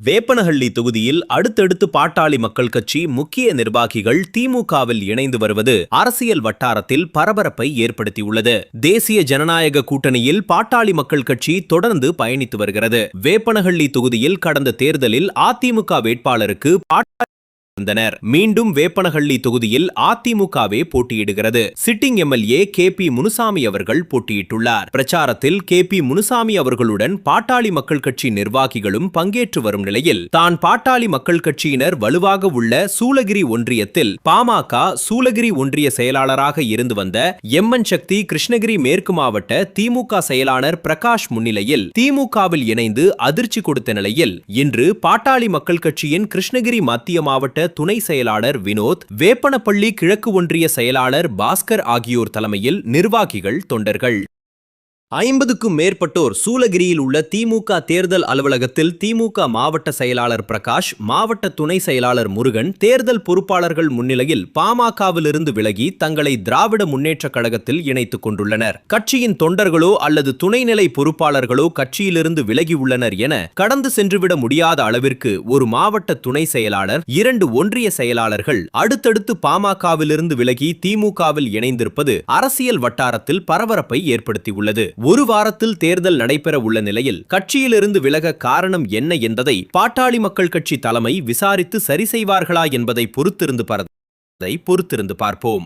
வேப்பனஹள்ளி தொகுதியில் அடுத்தடுத்து பாட்டாளி மக்கள் கட்சி முக்கிய நிர்வாகிகள் திமுகவில் இணைந்து வருவது அரசியல் வட்டாரத்தில் பரபரப்பை ஏற்படுத்தியுள்ளது. தேசிய ஜனநாயக கூட்டணியில் பாட்டாளி மக்கள் கட்சி தொடர்ந்து பயணித்து வருகிறது. வேப்பனஹள்ளி தொகுதியில் கடந்த தேர்தலில் அதிமுக வேட்பாளருக்கு மீண்டும் வேப்பனஹள்ளி தொகுதியில் அதிமுகவே போட்டியிடுகிறது. Sitting MLA KP. முனுசாமி அவர்கள் போட்டியிட்டுள்ளார். பிரச்சாரத்தில் கே.பி. முனுசாமி அவர்களுடன் பாட்டாளி மக்கள் கட்சி நிர்வாகிகளும் பங்கேற்று வரும் நிலையில் தான் பாட்டாளி மக்கள் கட்சியினர் வலுவாக உள்ள சூளகிரி ஒன்றியத்தில் பாமக சூளகிரி ஒன்றிய செயலாளராக இருந்து வந்த எம்.என். சக்தி கிருஷ்ணகிரி மேற்கு மாவட்ட திமுக செயலாளர் பிரகாஷ் முன்னிலையில் திமுகவில் இணைந்து அதிர்ச்சி கொடுத்த நிலையில் இன்று பாட்டாளி மக்கள் கட்சியின் கிருஷ்ணகிரி மத்திய மாவட்ட துணை செயலாளர் வினோத், வேப்பனப்பள்ளி கிழக்கு ஒன்றிய செயலாளர் பாஸ்கர் ஆகியோர் தலைமையில் நிர்வாகிகள், தொண்டர்கள் 50க்கும் மேற்பட்டோர் சூளகிரியில் உள்ள திமுக தேர்தல் அலுவலகத்தில் திமுக மாவட்ட செயலாளர் பிரகாஷ், மாவட்ட துணை செயலாளர் முருகன், தேர்தல் பொறுப்பாளர்கள் முன்னிலையில் பாமகவிலிருந்து விலகி தங்களை திராவிட முன்னேற்றக் கழகத்தில் இணைத்துக் கொண்டுள்ளனர். கட்சியின் தொண்டர்களோ அல்லது துணைநிலை பொறுப்பாளர்களோ கட்சியிலிருந்து விலகியுள்ளனர் என கடந்து சென்றுவிட முடியாத அளவிற்கு ஒரு மாவட்ட துணை செயலாளர், 2 ஒன்றிய செயலாளர்கள் அடுத்தடுத்து பாமகவிலிருந்து விலகி திமுகவில் இணைந்திருப்பது அரசியல் வட்டாரத்தில் பரபரப்பை ஏற்படுத்தியுள்ளது. ஒரு வாரத்தில் தேர்தல் நடைபெற உள்ள நிலையில் கட்சியிலிருந்து விலக காரணம் என்ன என்பதை பாட்டாளி மக்கள் கட்சி தலைமை விசாரித்து சரி செய்வார்களா என்பதை பொறுத்திருந்து பார்ப்போம்.